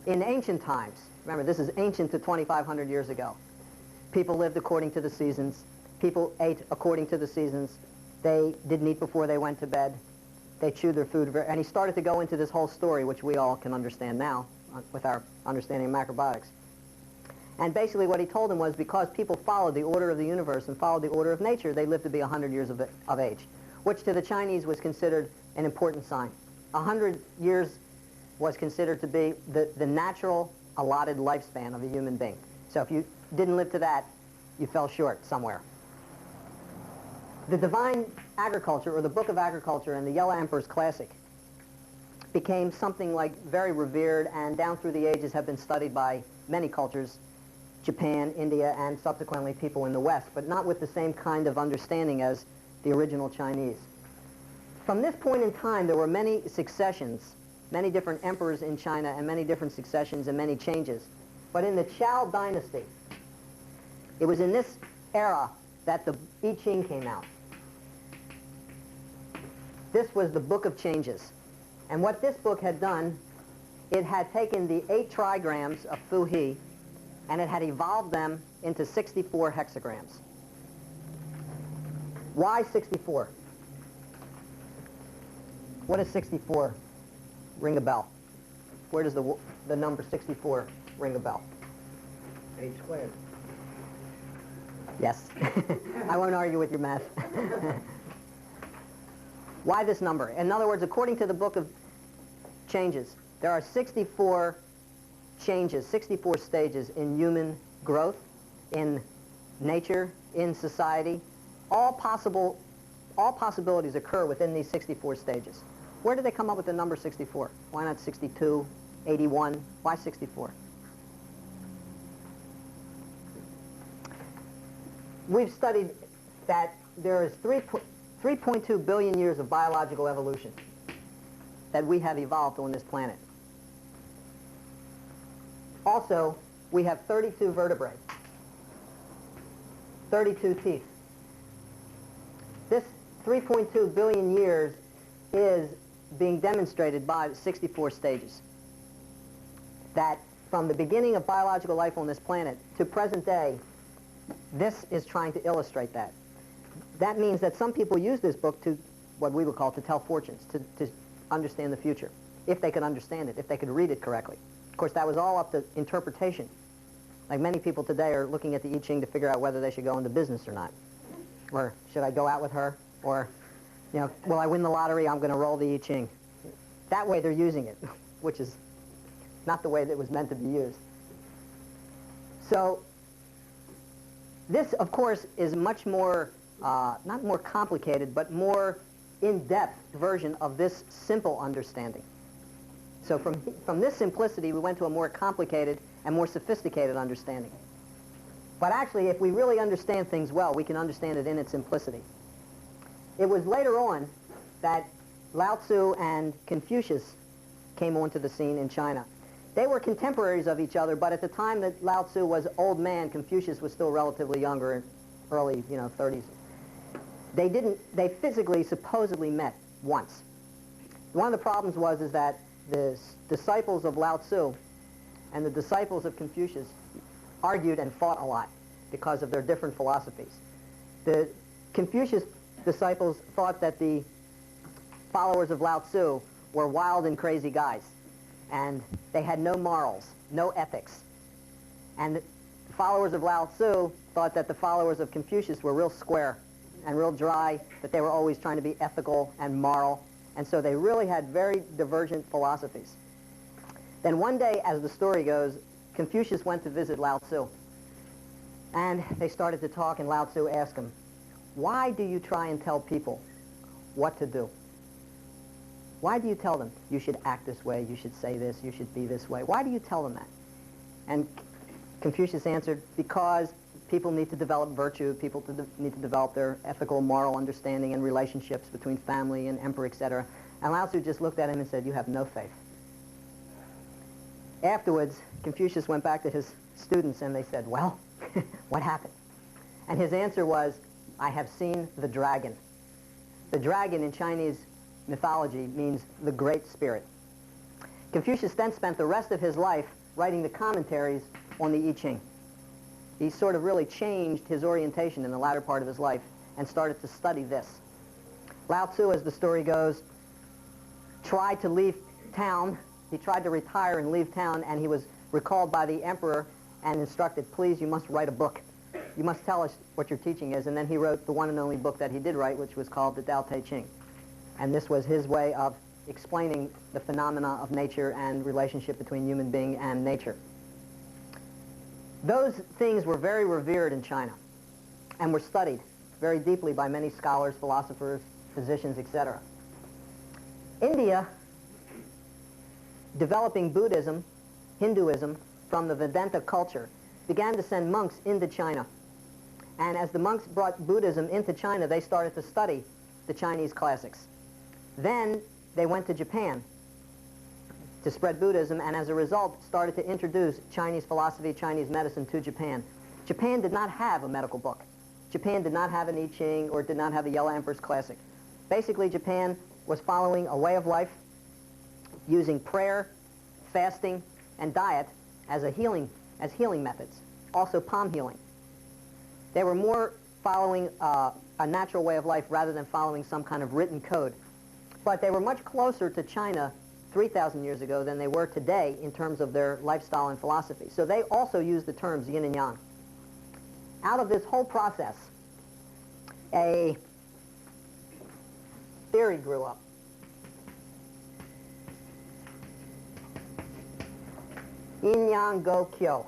in ancient times. Remember, this is ancient to 2,500 years ago. People lived according to the seasons. People ate according to the seasons. They didn't eat before they went to bed. They chewed their food. And he started to go into this whole story, which we all can understand now with our understanding of macrobiotics. And basically what he told them was because people followed the order of the universe and followed the order of nature, they lived to be 100 years of age, which to the Chinese was considered an important sign. 100 years was considered to be the natural allotted lifespan of a human being. So if you didn't live to that, you fell short somewhere. The Divine Agriculture, or the Book of Agriculture, and the Yellow Emperor's Classic became something like very revered, and down through the ages have been studied by many cultures, Japan, India, and subsequently people in the West, but not with the same kind of understanding as the original Chinese. From this point in time, there were many successions, many different emperors in China, and many different successions and many changes. But in the Zhou dynasty, it was in this era that the I Ching came out. This was the Book of Changes. And what this book had done, it had taken the 8 trigrams of Fu He, and it had evolved them into 64 hexagrams. Why 64? What does 64 ring a bell? Where does the number 64 ring a bell? 8 squared. Yes. I won't argue with your math. Why this number? In other words, according to the Book of Changes, there are 64 changes, 64 stages in human growth, in nature, in society. All possibilities occur within these 64 stages. Where did they come up with the number 64? Why not 62, 81? Why 64? We've studied that there is 3.2 billion years of biological evolution that we have evolved on this planet. Also, we have 32 vertebrae, 32 teeth. This 3.2 billion years is being demonstrated by 64 stages. That from the beginning of biological life on this planet to present day, this is trying to illustrate that. That means that some people use this book to, what we would call, to tell fortunes, to understand the future, if they could understand it, if they could read it correctly. Of course, that was all up to interpretation. Like many people today are looking at the I Ching to figure out whether they should go into business or not. Or should I go out with her? Or, you know, will I win the lottery? I'm going to roll the I Ching. That way they're using it, which is not the way that it was meant to be used. So this, of course, is much more, not more complicated, but more in-depth version of this simple understanding. So from this simplicity, we went to a more complicated and more sophisticated understanding. But actually, if we really understand things well, we can understand it in its simplicity. It was later on that Lao Tzu and Confucius came onto the scene in China. They were contemporaries of each other, but at the time that Lao Tzu was old man, Confucius was still relatively younger, early, 30s. They physically, supposedly met once. One of the problems is that the disciples of Lao Tzu and the disciples of Confucius argued and fought a lot because of their different philosophies. The Confucius disciples thought that the followers of Lao Tzu were wild and crazy guys, and they had no morals, no ethics. And the followers of Lao Tzu thought that the followers of Confucius were real square and real dry, that they were always trying to be ethical and moral. And so they really had very divergent philosophies. Then one day, as the story goes, Confucius went to visit Lao Tzu. And they started to talk, and Lao Tzu asked him, "Why do you try and tell people what to do? Why do you tell them you should act this way, you should say this, you should be this way? Why do you tell them that?" And Confucius answered, "Because people need to develop virtue, people need to develop their ethical, moral understanding and relationships between family and emperor, etc." And Lao Tzu just looked at him and said, "You have no faith." Afterwards, Confucius went back to his students and they said, "Well, what happened?" And his answer was, "I have seen the dragon." The dragon in Chinese mythology means the Great Spirit. Confucius then spent the rest of his life writing the commentaries on the I Ching. He sort of really changed his orientation in the latter part of his life and started to study this. Lao Tzu, as the story goes, tried to leave town. He tried to retire and leave town, and he was recalled by the emperor and instructed, please, you must write a book. You must tell us what your teaching is. And then he wrote the one and only book that he did write, which was called the Tao Te Ching. And this was his way of explaining the phenomena of nature and relationship between human being and nature. Those things were very revered in China and were studied very deeply by many scholars, philosophers, physicians, etc. India, developing Buddhism, Hinduism from the Vedanta culture, began to send monks into China. And as the monks brought Buddhism into China, they started to study the Chinese classics. Then they went to Japan to spread Buddhism, and as a result started to introduce Chinese philosophy, Chinese medicine to Japan. Japan did not have a medical book. Japan did not have an I Ching or did not have the Yellow Emperor's Classic. Basically, Japan was following a way of life using prayer, fasting, and diet as healing methods, also palm healing. They were more following a natural way of life rather than following some kind of written code. But they were much closer to China 3,000 years ago than they were today in terms of their lifestyle and philosophy. So they also used the terms yin and yang. Out of this whole process, a theory grew up. Yin Yang Go Kyo.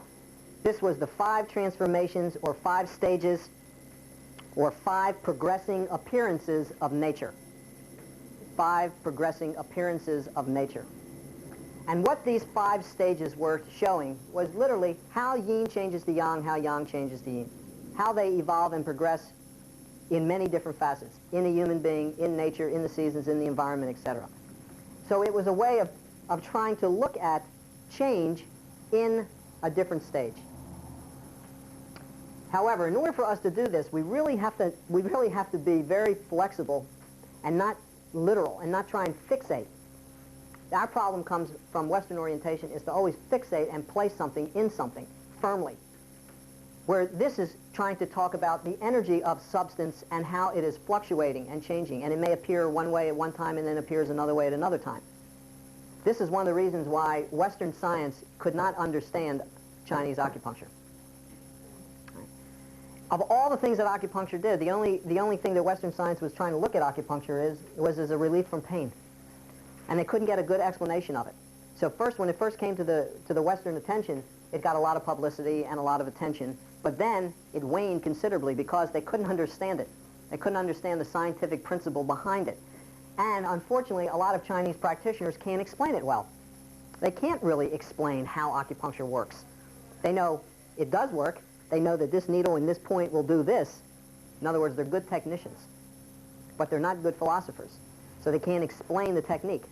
This was the 5 transformations or 5 stages or 5 progressing appearances of nature. 5 progressing appearances of nature. And what these 5 stages were showing was literally how yin changes to yang, how yang changes to yin. How they evolve and progress in many different facets, in a human being, in nature, in the seasons, in the environment, etc. So it was a way of trying to look at change in a different stage. However, in order for us to do this, we really have to be very flexible and not literal and not try and fixate. Our problem comes from Western orientation is to always fixate and place something in something firmly, where this is trying to talk about the energy of substance and how it is fluctuating and changing, and it may appear one way at one time and then appears another way at another time. This is one of the reasons why Western science could not understand Chinese acupuncture. Of all the things that acupuncture did, the only thing that Western science was trying to look at acupuncture was as a relief from pain. And they couldn't get a good explanation of it. So first, when it first came to the Western attention, it got a lot of publicity and a lot of attention, but then it waned considerably because they couldn't understand it. They couldn't understand the scientific principle behind it. And unfortunately, a lot of Chinese practitioners can't explain it well. They can't really explain how acupuncture works. They know it does work. They know that this needle in this point will do this. In other words, they're good technicians, but they're not good philosophers. So they can't explain the technique.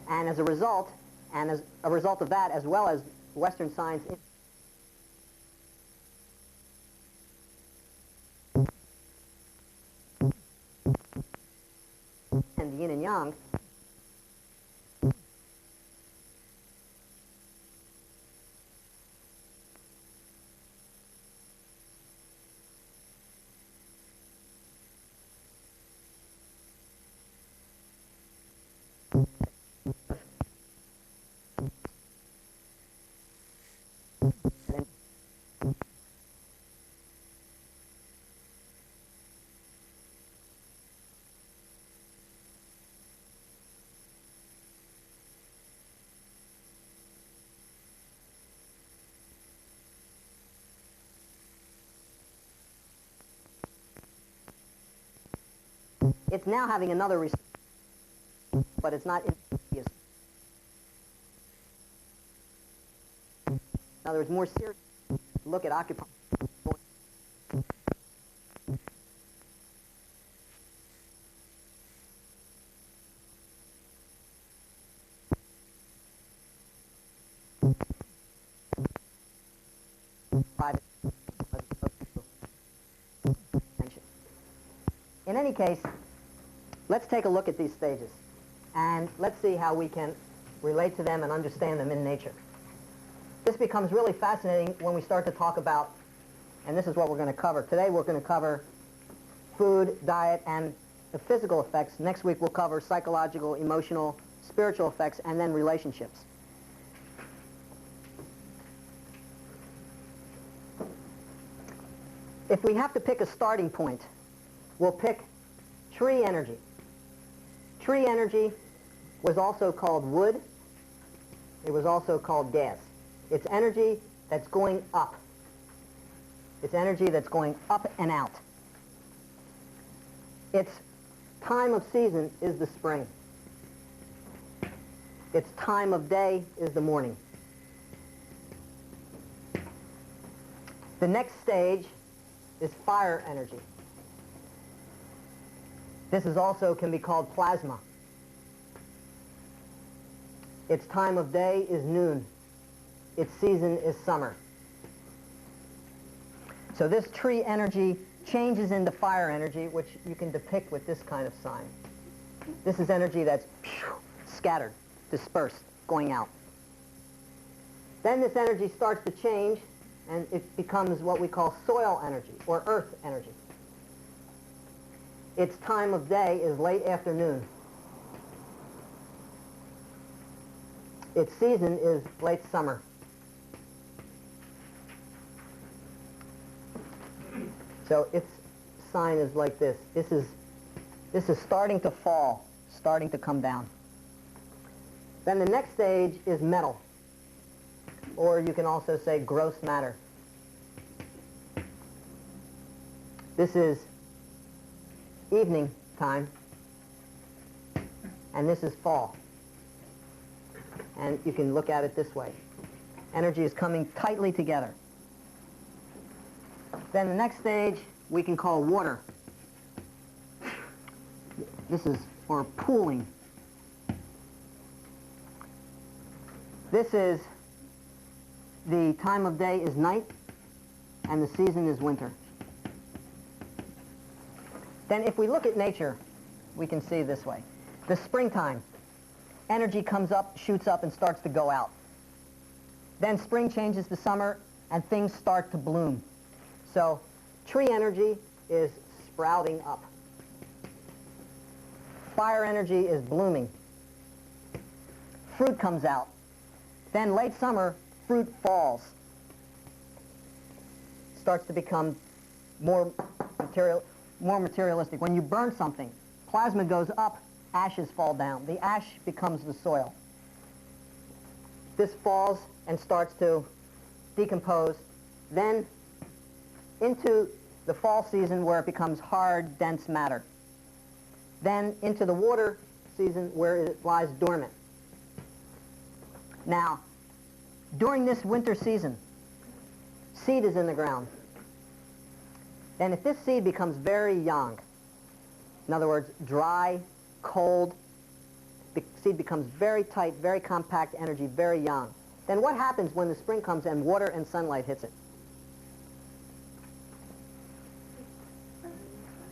And as a result of that, as well as Western science and the yin and yang, it's now having another response, but it's not insidious. In other words, more serious look at acupuncture. In any case, let's take a look at these stages, and let's see how we can relate to them, and understand them in nature. This becomes really fascinating when we start to talk about, and this is what we're going to cover. Today we're going to cover food, diet, and the physical effects. Next week we'll cover psychological, emotional, spiritual effects, and then relationships. If we have to pick a starting point, we'll pick tree energy. Tree energy was also called wood. It was also called gas. It's energy that's going up. It's energy that's going up and out. Its time of season is the spring. Its time of day is the morning. The next stage is fire energy. This is also can be called plasma. Its time of day is noon. Its season is summer. So this tree energy changes into fire energy, which you can depict with this kind of sign. This is energy that's scattered, dispersed, going out. Then this energy starts to change, and it becomes what we call soil energy, or earth energy. Its time of day is late afternoon. Its season is late summer. So its sign is like this. This is starting to fall, starting to come down. Then the next stage is metal, or you can also say gross matter. This is evening time, and this is fall. And you can look at it this way. Energy is coming tightly together. Then the next stage we can call water. This is, or pooling. This is, the time of day is night, and the season is winter. Then if we look at nature, we can see this way. The springtime, energy comes up, shoots up, and starts to go out. Then spring changes to summer, and things start to bloom. So tree energy is sprouting up. Fire energy is blooming. Fruit comes out. Then late summer, fruit falls. Starts to become more materialistic. When you burn something, plasma goes up, ashes fall down. The ash becomes the soil. This falls and starts to decompose. Then into the fall season where it becomes hard, dense matter. Then into the water season where it lies dormant. Now, during this winter season, seed is in the ground. And if this seed becomes very young, in other words, dry, cold, the seed becomes very tight, very compact energy, very young, then what happens when the spring comes and water and sunlight hits it?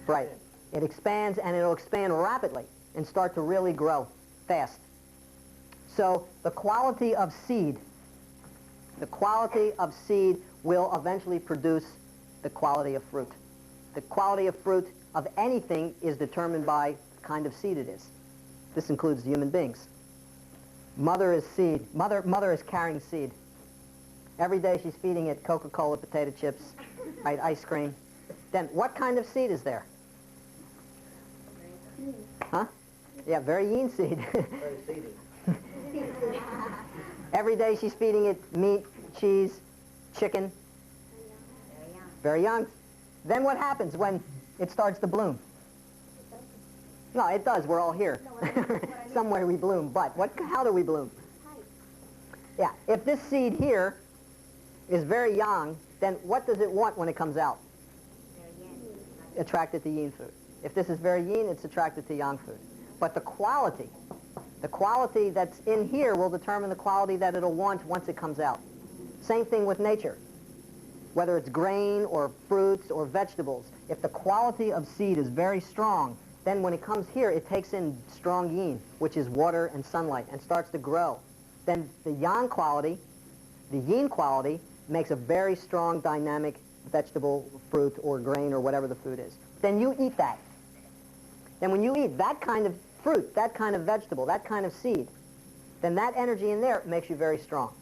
Right. It expands, and it'll expand rapidly and start to really grow fast. So the quality of seed will eventually produce the quality of fruit. The quality of fruit of anything is determined by the kind of seed it is. This includes human beings. Mother is seed. Mother is carrying seed. Every day she's feeding it Coca-Cola, potato chips, right, ice cream. Then what kind of seed is there? Huh? Yeah, very yin seed. Very seedy. Every day she's feeding it meat, cheese, chicken. Very young. Then what happens when it starts to bloom? No, it does. We're all here. Somewhere we bloom. But how do we bloom? Yeah, if this seed here is very young, then what does it want when it comes out? Attracted to yin food. If this is very yin, it's attracted to yang food. But the quality that's in here will determine the quality that it'll want once it comes out. Same thing with nature. Whether it's grain or fruits or vegetables, if the quality of seed is very strong, then when it comes here, it takes in strong yin, which is water and sunlight, and starts to grow. Then the yang quality, the yin quality, makes a very strong, dynamic vegetable, fruit, or grain, or whatever the food is. Then you eat that. Then when you eat that kind of fruit, that kind of vegetable, that kind of seed, then that energy in there makes you very strong.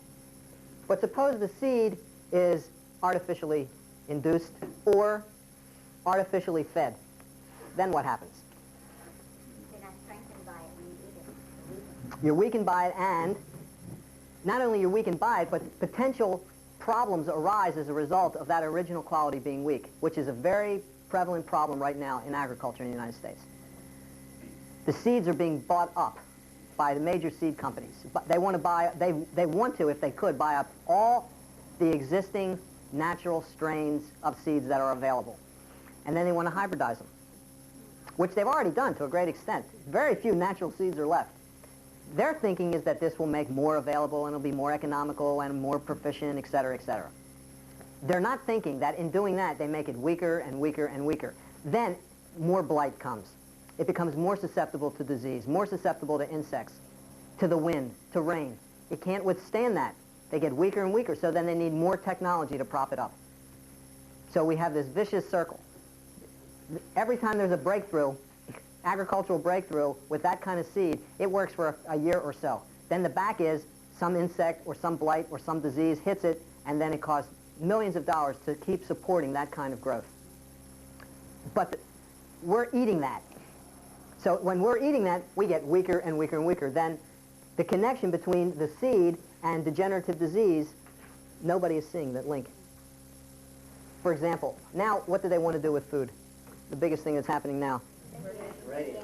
But suppose the seed is artificially induced or artificially fed. Then what happens? You're not strengthened by it when you eat it. You're weakened by it, and not only you're weakened by it, but potential problems arise as a result of that original quality being weak, which is a very prevalent problem right now in agriculture in the United States. The seeds are being bought up by the major seed companies. But they want to buy, they want to, if they could, buy up all the existing natural strains of seeds that are available. And then they want to hybridize them, which they've already done to a great extent. Very few natural seeds are left. Their thinking is that this will make more available and it'll be more economical and more proficient, et cetera, et cetera. They're not thinking that in doing that they make it weaker and weaker and weaker. Then more blight comes. It becomes more susceptible to disease, more susceptible to insects, to the wind, to rain. It can't withstand that. They get weaker and weaker, so then they need more technology to prop it up. So we have this vicious circle. Every time there's a breakthrough, agricultural breakthrough with that kind of seed, it works for a year or so. Then the back is some insect or some blight or some disease hits it, and then it costs millions of dollars to keep supporting that kind of growth. But we're eating that. So when we're eating that, we get weaker and weaker and weaker. Then the connection between the seed and degenerative disease, nobody is seeing that link. For example, now what do they want to do with food? The biggest thing that's happening now.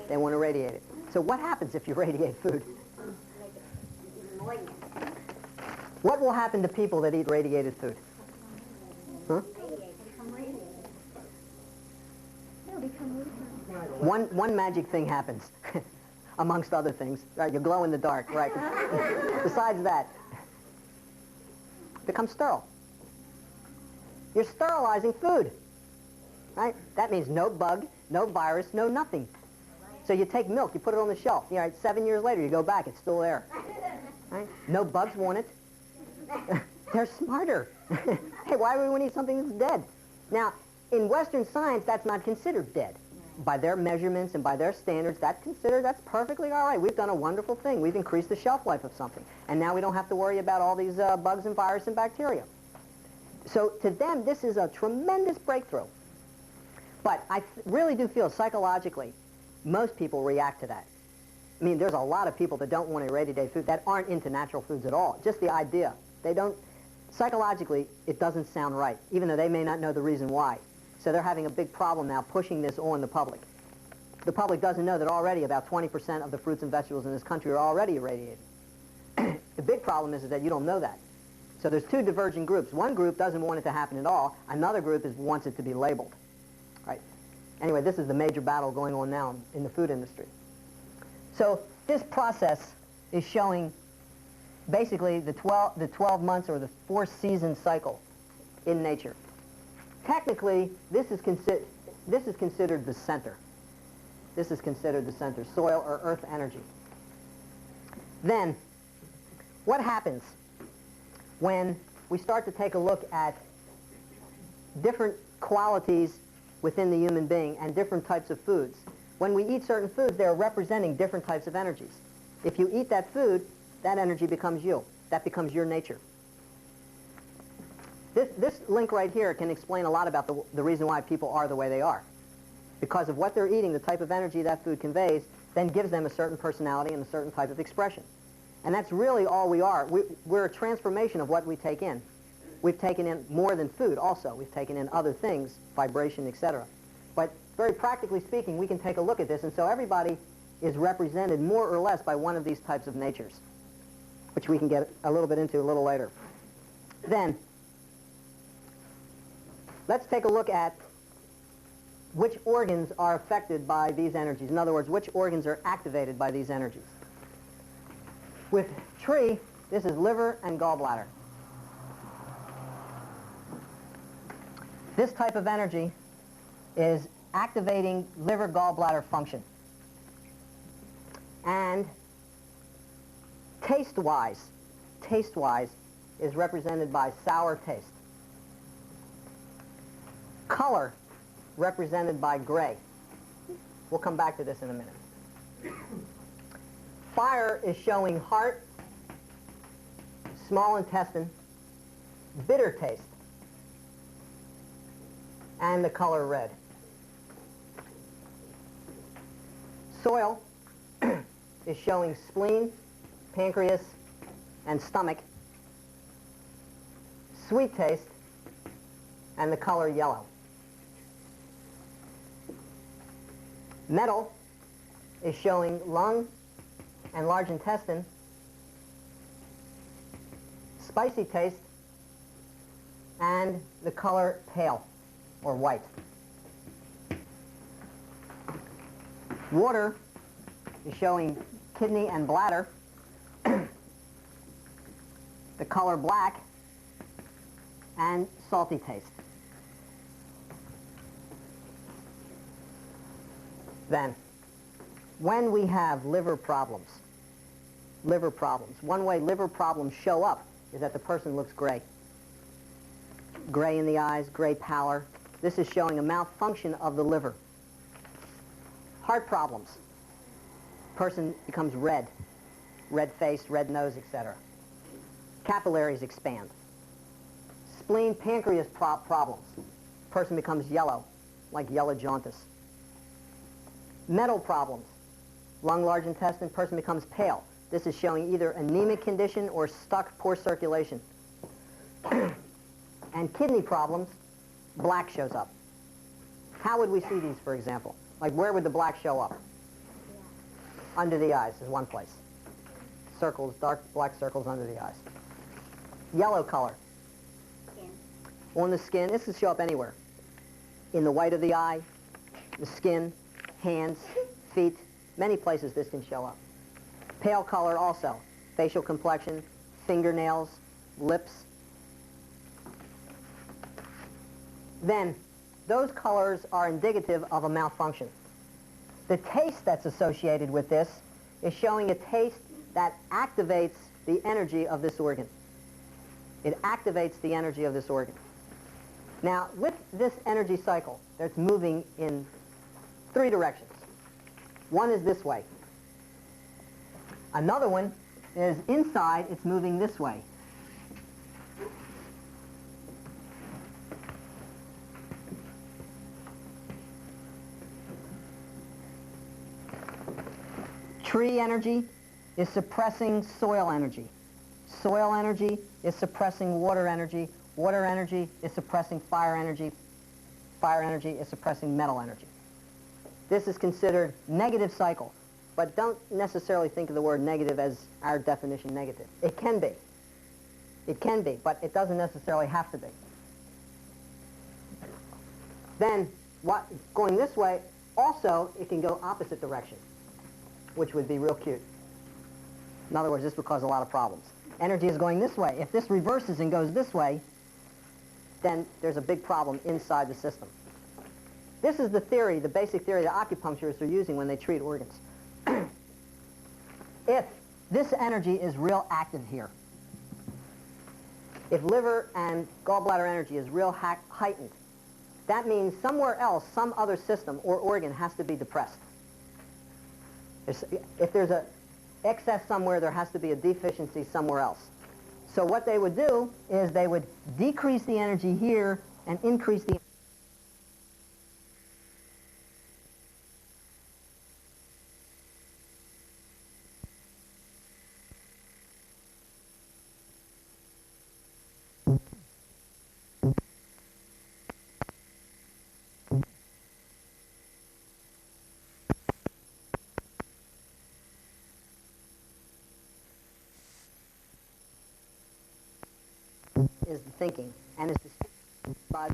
They want to radiate it. So what happens if you radiate food? Make it even more yummy. What will happen to people that eat radiated food? Huh? Become radiated. They'll become weaker. One magic thing happens, amongst other things. Right, you glow in the dark, right? Besides that, become sterile. You're sterilizing food, right? That means no bug, no virus, no nothing. So you take milk, you put it on the shelf. You know, 7 years later, you go back, it's still there. Right? No bugs want it. They're smarter. Hey, why would we want to eat something that's dead? Now, in Western science, that's not considered dead. By their measurements and by their standards, that's perfectly all right. We've done a wonderful thing. We've increased the shelf life of something. And now we don't have to worry about all these bugs and viruses and bacteria. So to them, this is a tremendous breakthrough. But I really do feel psychologically, most people react to that. I mean, there's a lot of people that don't want to irradiate food that aren't into natural foods at all. Just the idea. They don't, psychologically, it doesn't sound right, even though they may not know the reason why. So they're having a big problem now pushing this on the public. The public doesn't know that already about 20% of the fruits and vegetables in this country are already irradiated. The big problem is that you don't know that. So there's two diverging groups. One group doesn't want it to happen at all. Another group wants it to be labeled. Right? Anyway, this is the major battle going on now in the food industry. So this process is showing basically the 12 months or the 4-season cycle in nature. Technically, this is considered the center. This is considered the center, soil or earth energy. Then, what happens when we start to take a look at different qualities within the human being and different types of foods? When we eat certain foods, they're representing different types of energies. If you eat that food, that energy becomes you. That becomes your nature. This link right here can explain a lot about the reason why people are the way they are. Because of what they're eating, the type of energy that food conveys, then gives them a certain personality and a certain type of expression. And that's really all we are. We're a transformation of what we take in. We've taken in more than food also. We've taken in other things, vibration, etc. But very practically speaking, we can take a look at this, and so everybody is represented more or less by one of these types of natures, which we can get a little bit into a little later. Then, let's take a look at which organs are affected by these energies. In other words, which organs are activated by these energies. With tree, this is liver and gallbladder. This type of energy is activating liver gallbladder function. And taste-wise is represented by sour taste. Color represented by gray. We'll come back to this in a minute. Fire is showing heart, small intestine, bitter taste, and the color red. Soil is showing spleen, pancreas, and stomach, sweet taste, and the color yellow. Metal is showing lung and large intestine, spicy taste, and the color pale or white. Water is showing kidney and bladder, the color black, and salty taste. Then, when we have liver problems, one way liver problems show up is that the person looks gray. Gray in the eyes, gray pallor. This is showing a malfunction of the liver. Heart problems. Person becomes red. Red face, red nose, etc. Capillaries expand. Spleen, pancreas problems. Person becomes yellow, like yellow jaundice. Metal problems. Lung, large intestine, person becomes pale. This is showing either anemic condition or stuck, poor circulation. And kidney problems, black shows up. How would we see these, for example? Like, where would the black show up? Under the eyes is one place. Circles, dark black circles under the eyes. Yellow color. Skin. On the skin, this can show up anywhere. In the white of the eye, the skin, hands, feet, many places this can show up. Pale color also. Facial complexion, fingernails, lips. Then, those colors are indicative of a malfunction. The taste that's associated with this is showing a taste that activates the energy of this organ. It activates the energy of this organ. Now, with this energy cycle, it's moving in three directions. One is this way. Another one is inside, it's moving this way. Tree energy is suppressing soil energy. Soil energy is suppressing water energy. Water energy is suppressing fire energy. Fire energy is suppressing metal energy. This is considered negative cycle, but don't necessarily think of the word negative as our definition negative. It can be. It can be, but it doesn't necessarily have to be. Then, going this way, also, it can go opposite direction, which would be real cute. In other words, this would cause a lot of problems. Energy is going this way. If this reverses and goes this way, then there's a big problem inside the system. This is the theory, the basic theory that acupuncturists are using when they treat organs. If this energy is real active here, if liver and gallbladder energy is real heightened, that means somewhere else, some other system or organ has to be depressed. If there's an excess somewhere, there has to be a deficiency somewhere else. So what they would do is they would decrease the energy here and increase the is the thinking, and is distinguished by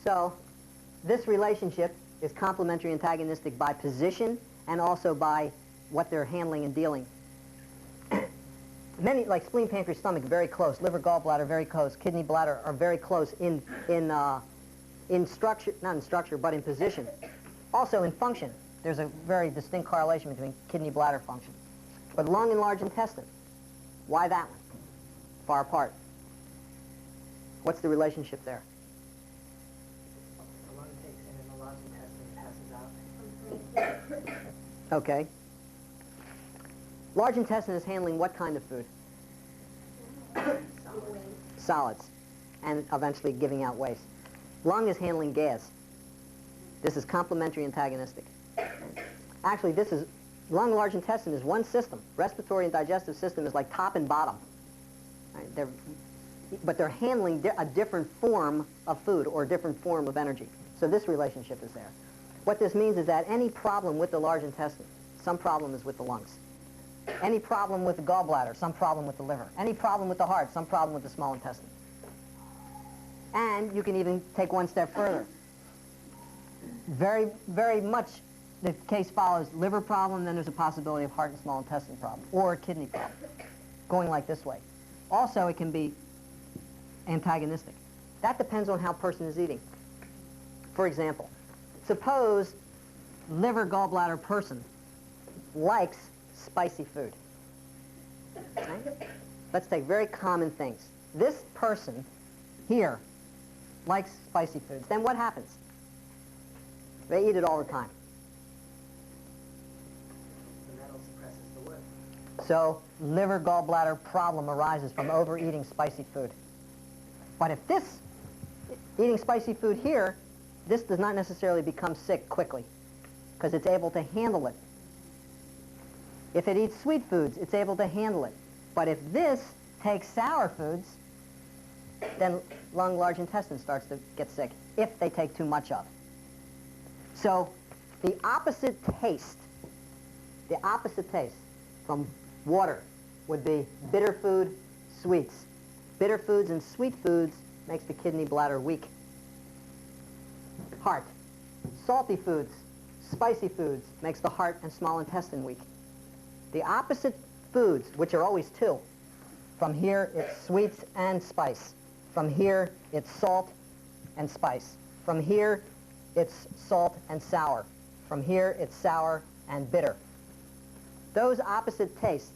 So this relationship is complementary antagonistic by position and also by what they're handling and dealing. Many, like spleen, pancreas, stomach, very close. Liver, gallbladder, very close. Kidney, bladder are very close in structure, not in structure, but in position. Also in function. There's a very distinct correlation between kidney, bladder function. But lung and large intestine, why that one? Far apart. What's the relationship there? The lung takes in and the large intestine passes out. Okay. Large intestine is handling what kind of food? Solids. And eventually giving out waste. Lung is handling gas. This is complementary antagonistic. Actually, lung, large intestine is one system. Respiratory and digestive system is like top and bottom. Right? But they're handling a different form of food or a different form of energy. So this relationship is there. What this means is that any problem with the large intestine, some problem is with the lungs. Any problem with the gallbladder, some problem with the liver. Any problem with the heart, some problem with the small intestine. And you can even take one step further. Very, very much the case follows liver problem, then there's a possibility of heart and small intestine problem, or a kidney problem, going like this way. Also, it can be antagonistic. That depends on how a person is eating. For example, suppose liver, gallbladder person likes spicy food. Right? Let's take very common things. This person here likes spicy foods. Then what happens? They eat it all the time. And that also suppresses the work. So liver, gallbladder problem arises from overeating spicy food. But if eating spicy food here, this does not necessarily become sick quickly because it's able to handle it. If it eats sweet foods, it's able to handle it. But if this takes sour foods, then lung, large intestine starts to get sick if they take too much of. So the opposite taste from water would be bitter food, sweets. Bitter foods and sweet foods makes the kidney, bladder weak. Heart. Salty foods, spicy foods makes the heart and small intestine weak. The opposite foods, which are always two, from here it's sweets and spice. From here it's salt and spice. From here it's salt and sour. From here it's sour and bitter. Those opposite tastes,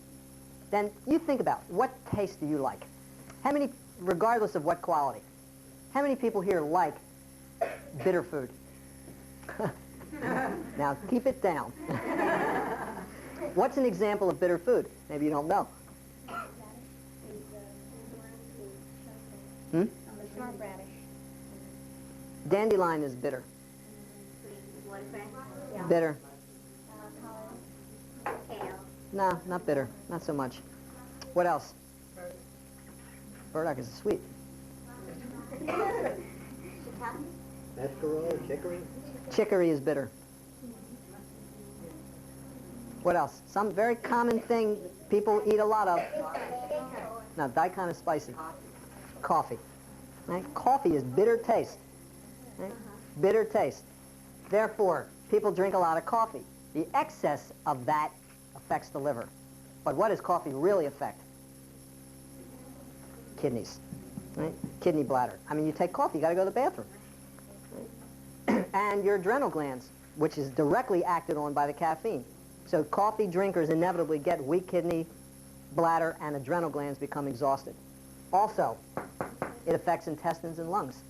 then you think about what taste do you like? How many, regardless of what quality, how many people here like bitter food? Now keep it down. What's an example of bitter food? Maybe you don't know. Sharp radish. Dandelion is bitter. Yeah. Bitter. Kale. No, not bitter. Not so much. What else? Burdock is sweet. Mescalero, chicory. Chicory is bitter. What else? Some very common thing people eat a lot of. No, daikon is spicy. Coffee. Right? Coffee is bitter taste. Right? Bitter taste. Therefore, people drink a lot of coffee. The excess of that affects the liver. But what does coffee really affect? Kidneys. Right? Kidney, bladder. I mean, you take coffee, you got to go to the bathroom. Right? And your adrenal glands, which is directly acted on by the caffeine. So coffee drinkers inevitably get weak kidney, bladder, and adrenal glands become exhausted. Also, it affects intestines and lungs.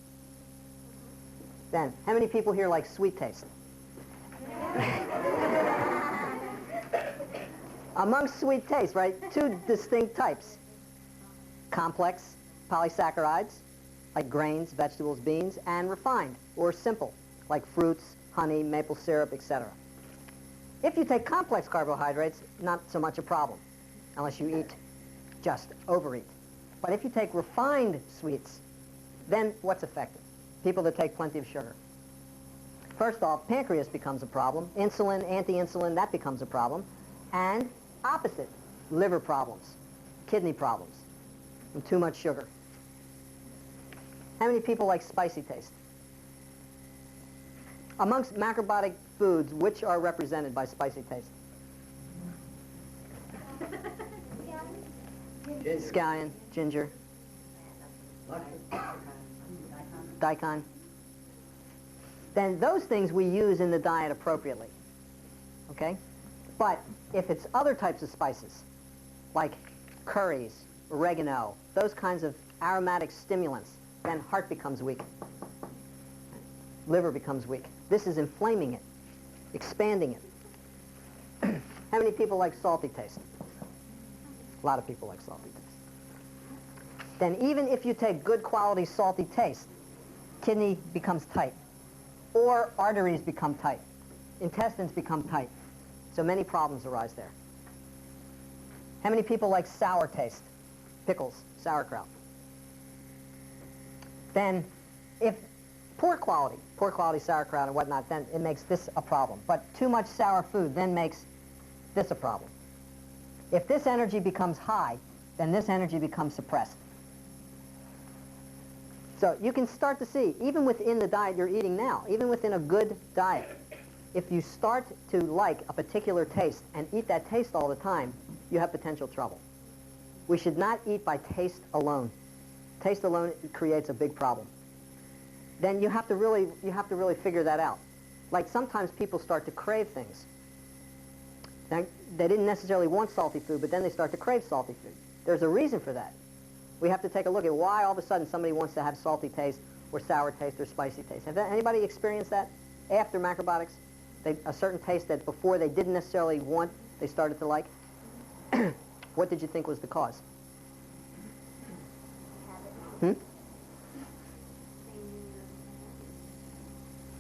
Then, how many people here like sweet taste? Among sweet taste, right, two distinct types. Complex polysaccharides, like grains, vegetables, beans, and refined, or simple, like fruits, honey, maple syrup, etc. If you take complex carbohydrates, not so much a problem, unless you eat, just overeat. But if you take refined sweets, then what's affected? People that take plenty of sugar. First off, pancreas becomes a problem. Insulin, anti-insulin, that becomes a problem. And opposite, liver problems, kidney problems, and too much sugar. How many people like spicy taste? Amongst macrobiotic foods, which are represented by spicy taste? Scallion, ginger, daikon. Then those things we use in the diet appropriately. Okay? But if it's other types of spices, like curries, oregano, those kinds of aromatic stimulants, then heart becomes weak. Liver becomes weak. This is inflaming it, expanding it. How many people like salty taste? A lot of people like salty taste. Then even if you take good quality salty taste, kidney becomes tight, or arteries become tight, intestines become tight. So many problems arise there. How many people like sour taste? Pickles, sauerkraut. Then if poor quality sauerkraut and whatnot, then it makes this a problem. But too much sour food then makes this a problem. If this energy becomes high, then this energy becomes suppressed. So you can start to see, even within the diet you're eating now, even within a good diet, if you start to like a particular taste and eat that taste all the time, you have potential trouble. We should not eat by taste alone. Taste alone creates a big problem. Then you have to really figure that out. Like sometimes people start to crave things. Now, they didn't necessarily want salty food, but then they start to crave salty food. There's a reason for that. We have to take a look at why all of a sudden somebody wants to have salty taste or sour taste or spicy taste. Have anybody experienced that after macrobiotics? A certain taste that before they didn't necessarily want, they started to like? What did you think was the cause? Hmm?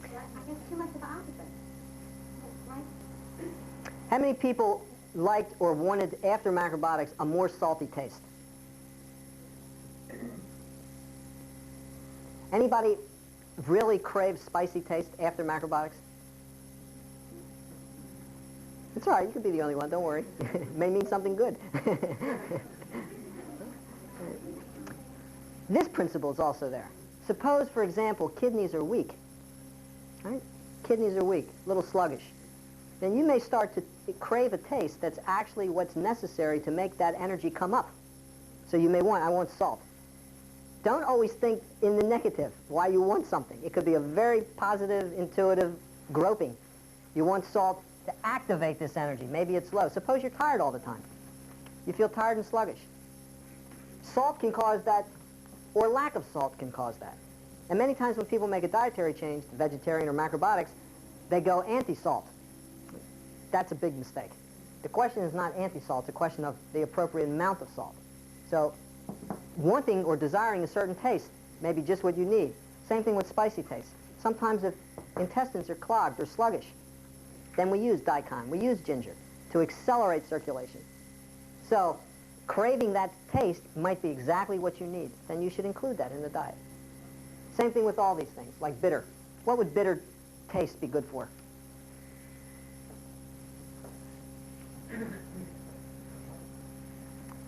I guess too much of the opposite. Right? How many people liked or wanted, after macrobiotics, a more salty taste? Anybody really crave spicy taste after macrobiotics? It's all right, you could be the only one, don't worry. It may mean something good. This principle is also there. Suppose, for example, kidneys are weak. Right? Kidneys are weak, a little sluggish. Then you may start to crave a taste that's actually what's necessary to make that energy come up. So you may I want salt. Don't always think in the negative why you want something. It could be a very positive, intuitive groping. You want salt to activate this energy. Maybe it's low. Suppose you're tired all the time. You feel tired and sluggish. Salt can cause that, or lack of salt can cause that. And many times when people make a dietary change to vegetarian or macrobiotics, they go anti-salt. That's a big mistake. The question is not anti-salt, it's a question of the appropriate amount of salt. So wanting or desiring a certain taste may be just what you need. Same thing with spicy taste. Sometimes if intestines are clogged or sluggish, then we use daikon, we use ginger to accelerate circulation. So craving that taste might be exactly what you need. Then you should include that in the diet. Same thing with all these things, like bitter. What would bitter taste be good for?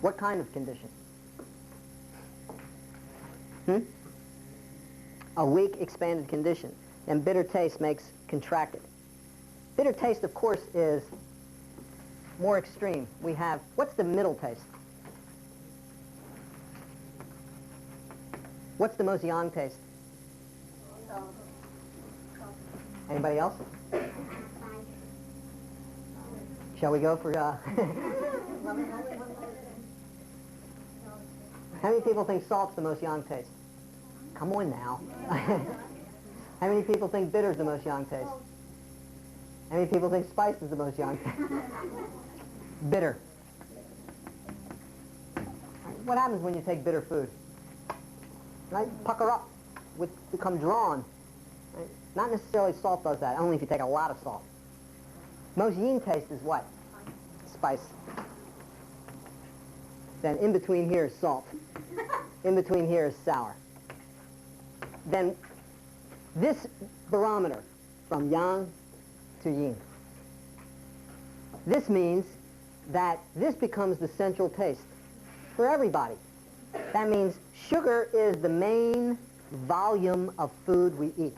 What kind of condition? A weak, expanded condition. And bitter taste makes contracted. Bitter taste, of course, is more extreme. We have, what's the middle taste? What's the most yang taste? Anybody else? Shall we go for, How many people think salt's the most yang taste? Come on now. How many people think bitter's the most yang taste? How many people think spice is the most yang taste? Bitter. What happens when you take bitter food? Right? Pucker up, become drawn. Right? Not necessarily salt does that, only if you take a lot of salt. Most yin taste is what? Spice. Then in between here is salt. In between here is sour. Then this barometer from yang to yin. This means that this becomes the central taste for everybody. That means sugar is the main volume of food we eat.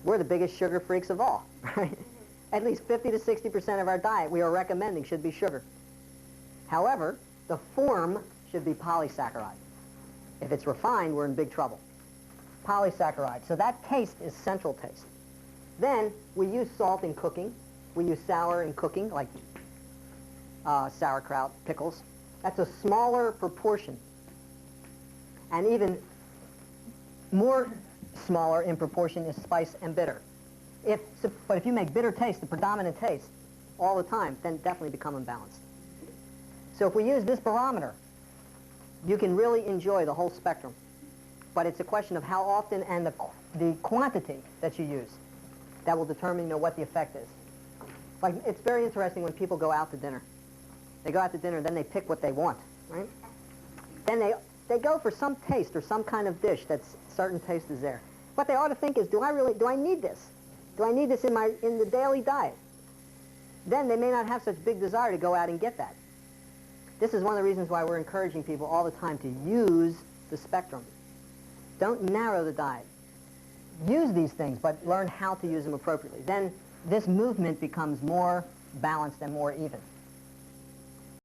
We're the biggest sugar freaks of all, right? At least 50 to 60% of our diet we are recommending should be sugar. However, the form should be polysaccharide. If it's refined, we're in big trouble. Polysaccharide. So that taste is central taste. Then we use salt in cooking. We use sour in cooking, like sauerkraut, pickles. That's a smaller proportion. And even more smaller in proportion is spice and bitter. But if you make bitter taste the predominant taste all the time, then definitely become imbalanced. So if we use this barometer, you can really enjoy the whole spectrum. But it's a question of how often and the quantity that you use that will determine what the effect is. Like, it's very interesting when people go out to dinner. They go out to dinner, then they pick what they want, right? Then they go for some taste or some kind of dish that's certain taste is there. What they ought to think is, do I need this? Do I need this in the daily diet? Then they may not have such big desire to go out and get that. This is one of the reasons why we're encouraging people all the time to use the spectrum. Don't narrow the diet. Use these things, but learn how to use them appropriately. Then this movement becomes more balanced and more even.